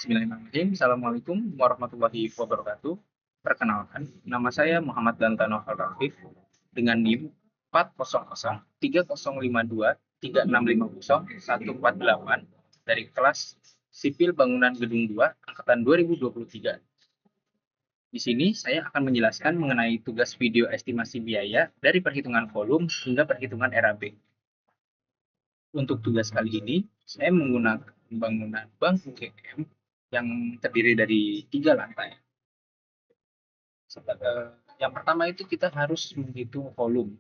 Bismillahirrahmanirrahim. Assalamualaikum warahmatullahi wabarakatuh. Perkenalkan, nama saya Muhammad Dantano Al-Rafif dengan NIM 40030523650 dari kelas Sipil Bangunan Gedung 2 angkatan 2023. Di sini saya akan menjelaskan mengenai tugas video estimasi biaya dari perhitungan volume hingga perhitungan RAB. Untuk tugas kali ini, saya menggunakan bangunan bank UGM yang terdiri dari 3 lantai. Yang pertama itu kita harus menghitung volume.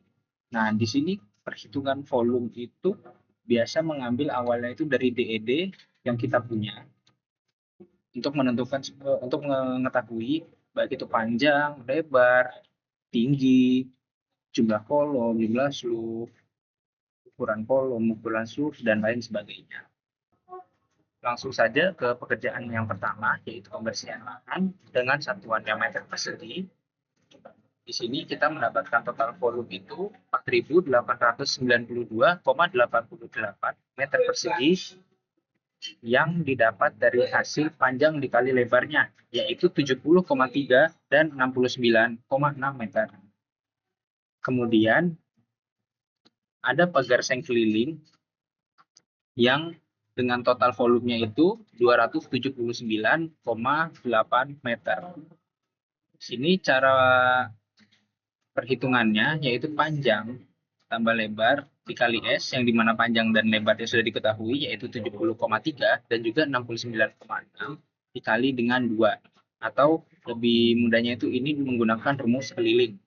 Nah, di sini perhitungan volume itu biasa mengambil awalnya itu dari DED yang kita punya untuk menentukan untuk mengetahui baik itu panjang, lebar, tinggi, jumlah kolom, jumlah slope, ukuran kolom, ukuran slope, dan lain sebagainya. Langsung saja ke pekerjaan yang pertama, yaitu pembersihan lahan dengan satuan meter persegi. Di sini kita mendapatkan total volume itu 4.892,88 meter persegi yang didapat dari hasil panjang dikali lebarnya, yaitu 70,3 dan 69,6 meter. Kemudian ada pagar seng keliling yang dengan total volumenya itu 279,8 meter. Di sini cara perhitungannya yaitu panjang tambah lebar dikali S, yang dimana panjang dan lebarnya sudah diketahui yaitu 70,3 dan juga 69,6 dikali dengan 2, atau lebih mudahnya itu ini menggunakan rumus keliling.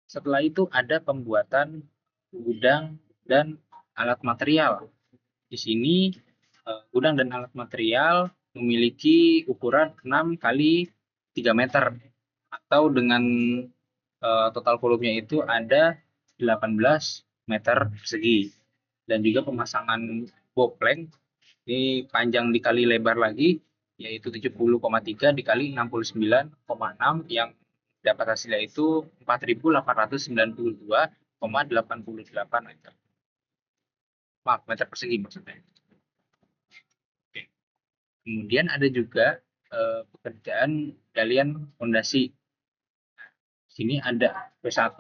Setelah itu ada pembuatan gudang dan alat material. Di sini gudang dan alat material memiliki ukuran 6 kali 3 meter, atau dengan total volumenya itu ada 18 meter persegi. Dan juga pemasangan bopleng ini panjang dikali lebar lagi, yaitu 70,3 dikali 69,6 yang dapat hasilnya itu 4.892,88 meter. Maaf, meter persegi maksudnya. Oke. Kemudian ada juga pekerjaan galian fondasi. Sini ada P1,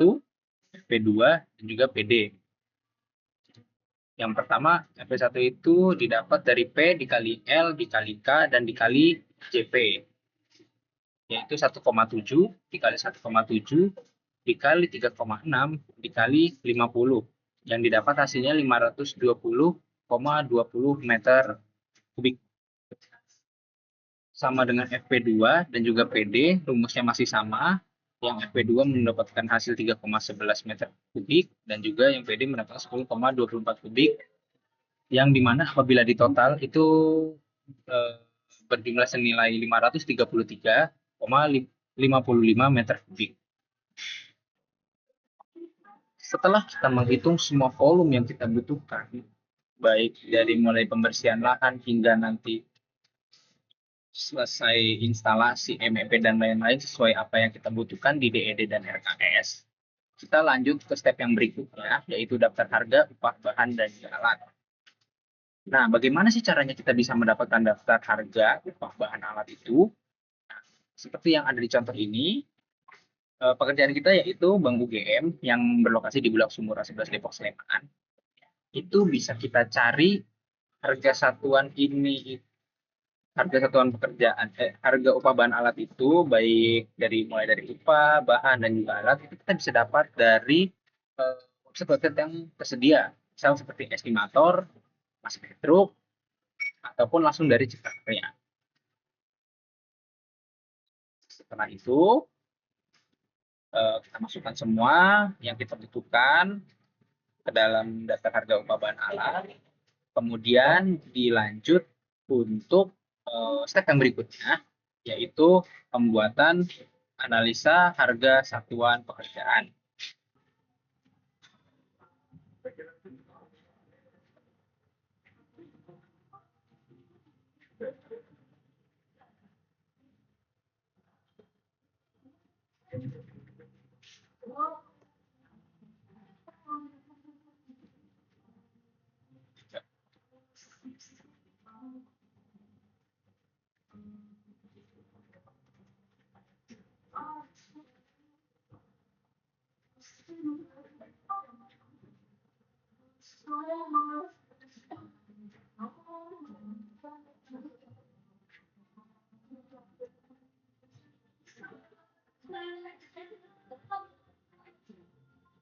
P2, dan juga PD. Yang pertama, P1 itu didapat dari P dikali L dikali K dan dikali JP, yaitu 1,7 dikali 1,7 dikali 3,6 dikali 50, yang didapat hasilnya 520,20 meter kubik. Sama dengan FP2 dan juga PD, rumusnya masih sama. Yang FP2 mendapatkan hasil 3,11 meter kubik dan juga yang PD mendapatkan 10,24 kubik, yang dimana apabila ditotal itu berjumlah senilai 533,55 meter kubik. Setelah kita menghitung semua volume yang kita butuhkan, baik dari mulai pembersihan lahan hingga nanti selesai instalasi MEP dan lain-lain sesuai apa yang kita butuhkan di DED dan RKS, kita lanjut ke step yang berikutnya, yaitu daftar harga, upah, bahan, dan alat. Nah, bagaimana sih caranya kita bisa mendapatkan daftar harga, upah, bahan, alat itu? Nah, seperti yang ada di contoh ini, pekerjaan kita yaitu Bank UGM yang berlokasi di Bulak Sumura 11 Depok Sleman. Itu bisa kita cari harga satuan ini, harga satuan pekerjaan, harga upah bahan alat itu baik dari mulai dari upah, bahan, dan juga alat itu kita bisa dapat dari website yang tersedia, misal seperti estimator, Mas Petruk, ataupun langsung dari Cipta Karya. Setelah itu kita masukkan semua yang kita butuhkan ke dalam daftar harga upah bahan alat, kemudian dilanjut untuk step yang berikutnya, yaitu pembuatan analisa harga satuan pekerjaan.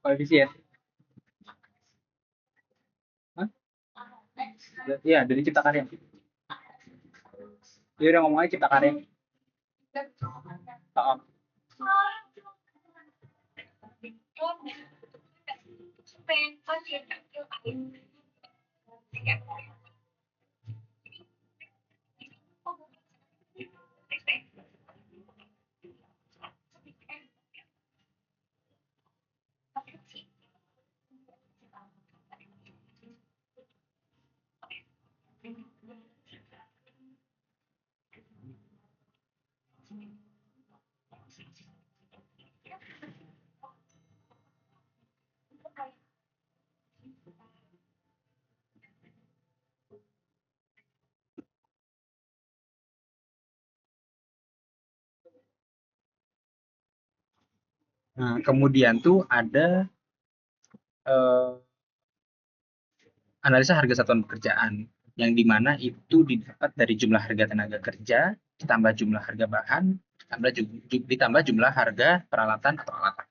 Koefisien. Hah? Iya, dari cipta karya. Dia udah ngomongnya cipta karya. Oh, nah, kemudian tuh ada eh, analisa harga satuan pekerjaan yang dimana itu didapat dari jumlah harga tenaga kerja ditambah jumlah harga bahan ditambah jumlah harga peralatan atau alat.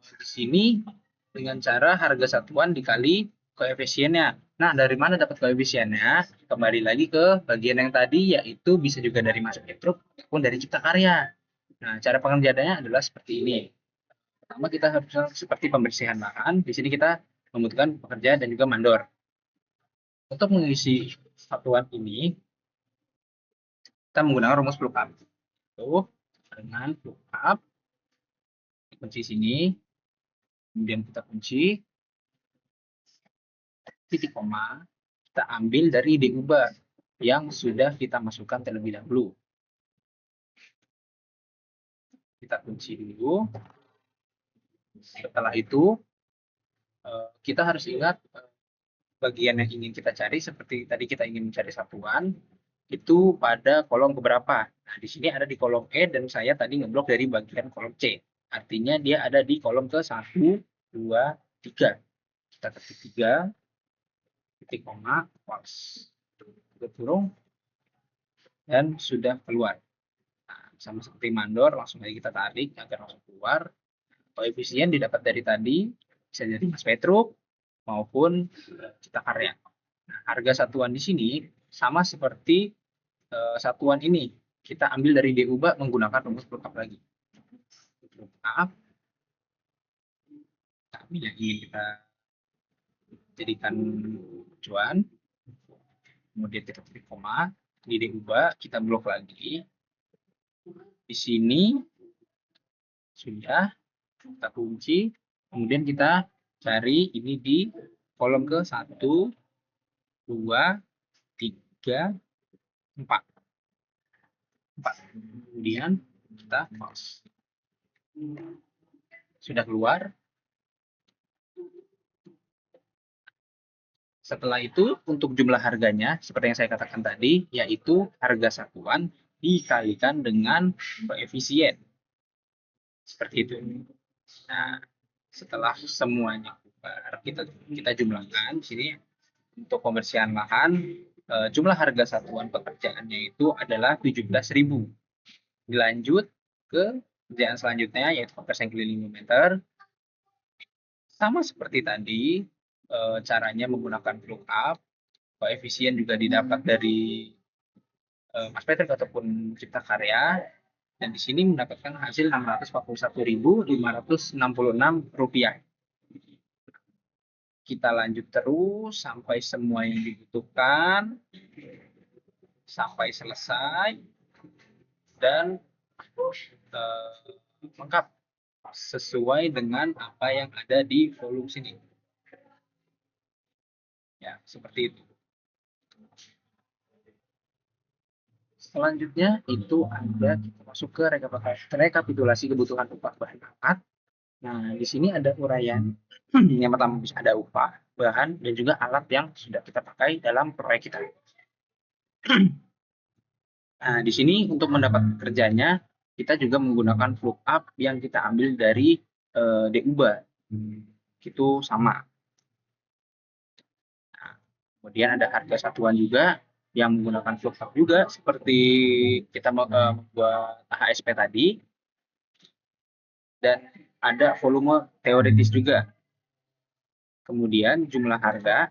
Di sini dengan cara harga satuan dikali koefisiennya. Nah, dari mana dapat koefisiennya? Kembali lagi ke bagian yang tadi, yaitu bisa juga dari massa petruk ataupun dari cipta karya. Nah, cara pengerjaannya adalah seperti ini. Pertama kita harus seperti pembersihan lahan. Di sini kita membutuhkan pekerja dan juga mandor. Untuk mengisi satuan ini, kita menggunakan rumus lookup. Tuh, dengan lookup, kunci sini, kemudian kita kunci, titik koma, kita ambil dari diubah yang sudah kita masukkan terlebih dahulu. Kita kunci dulu. Setelah itu, kita harus ingat bagian yang ingin kita cari, seperti tadi kita ingin mencari satuan, itu pada kolom keberapa. Nah, di sini ada di kolom E dan saya tadi ngeblok dari bagian kolom C. Artinya dia ada di kolom ke 1, 2, 3. Kita ketik 3, titik koma, false. Kita kurung, dan sudah keluar. Nah, sama seperti mandor, langsung aja kita tarik agar langsung keluar. Koefisien didapat dari tadi, bisa dari Mas Petruk maupun cipta karya. Nah, harga satuan di sini sama seperti satuan ini. Kita ambil dari diubah menggunakan rumus lookup lagi. Lookup, kita ambil yang ingin kita jadikan tujuan. Kemudian kita titik koma, di diubah, kita blok lagi. Di sini sudah kita kunci, kemudian kita cari ini di kolom ke 1, 2, 3, 4. Kemudian kita pause. Sudah keluar. Setelah itu untuk jumlah harganya seperti yang saya katakan tadi, yaitu harga satuan dikalikan dengan koefisien. Seperti itu. Nah, setelah semuanya kita jumlahkan di sini untuk pembersihan lahan, jumlah harga satuan pekerjaannya itu adalah 17.000. Dilanjut ke kerjaan selanjutnya yaitu pembersihan keliling meter. Sama seperti tadi, caranya menggunakan lookup, koefisien juga didapat dari Mas Patrick ataupun Cipta Karya, dan di sini mendapatkan hasil Rp641.566. Kita lanjut terus sampai semua yang dibutuhkan, sampai selesai, dan lengkap sesuai dengan apa yang ada di volume sini. Ya, seperti itu. Selanjutnya itu ada kita masuk ke rekapitulasi kebutuhan upah bahan alat. Nah, di sini ada uraian. Yang pertama bisa ada upah, bahan, dan juga alat yang sudah kita pakai dalam proyek kita. Nah, di sini untuk mendapat kerjanya, kita juga menggunakan lookup yang kita ambil dari DUBA. Itu sama. Kemudian ada harga satuan juga yang menggunakan flux juga seperti kita membuat HSP tadi, dan ada volume teoritis juga. Kemudian jumlah harga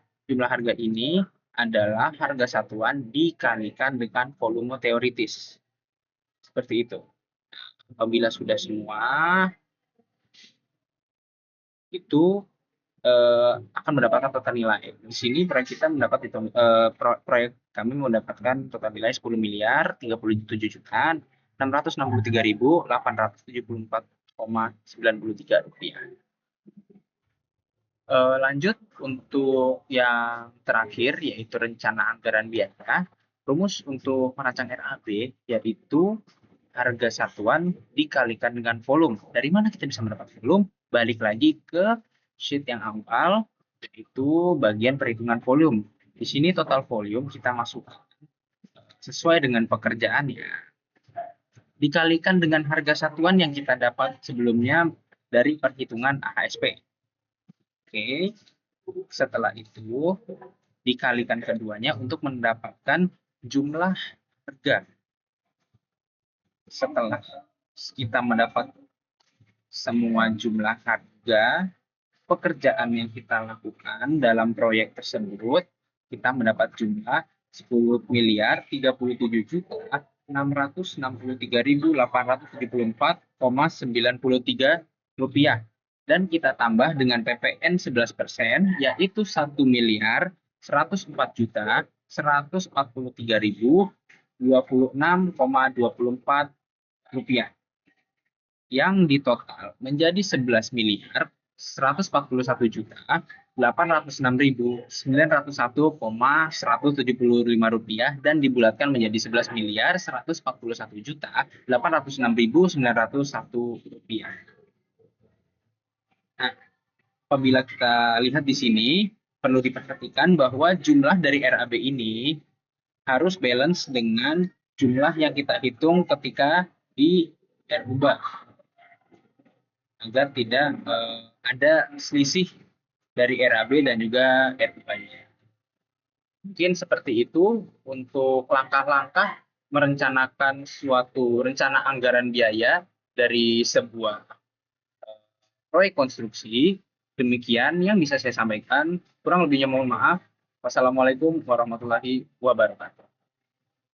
ini adalah harga satuan dikalikan dengan volume teoritis. Seperti itu. Apabila sudah semua, itu akan mendapatkan total nilai. Di sini proyek kita proyek kami mendapatkan total nilai 10 miliar 37 juta 663.874,93 rupiah. Lanjut untuk yang terakhir, yaitu rencana anggaran biaya. Rumus untuk merancang RAB yaitu harga satuan dikalikan dengan volume. Dari mana kita bisa mendapat volume? Balik lagi ke sheet yang awal, yaitu bagian perhitungan volume. Di sini total volume kita masukkan sesuai dengan pekerjaannya, dikalikan dengan harga satuan yang kita dapat sebelumnya dari perhitungan AHSP. Oke, setelah itu dikalikan keduanya untuk mendapatkan jumlah harga. Setelah kita mendapat semua jumlah harga pekerjaan yang kita lakukan dalam proyek tersebut, kita mendapat jumlah 10 miliar 37 juta 663.874,93 rupiah. Dan kita tambah dengan PPN 11%, yaitu 1 miliar 104 juta 143.026,24 rupiah, yang ditotal menjadi 11 miliar 141 juta 806.901,175 rupiah dan dibulatkan menjadi 11 miliar 141 juta 806.901 rupiah. Nah, apabila kita lihat di sini, perlu diperhatikan bahwa jumlah dari RAB ini harus balance dengan jumlah yang kita hitung ketika di RUBA, agar tidak ada selisih dari RAB dan juga RUBA-nya. Mungkin seperti itu untuk langkah-langkah merencanakan suatu rencana anggaran biaya dari sebuah proyek konstruksi. Demikian yang bisa saya sampaikan. Kurang lebihnya mohon maaf. Wassalamualaikum warahmatullahi wabarakatuh.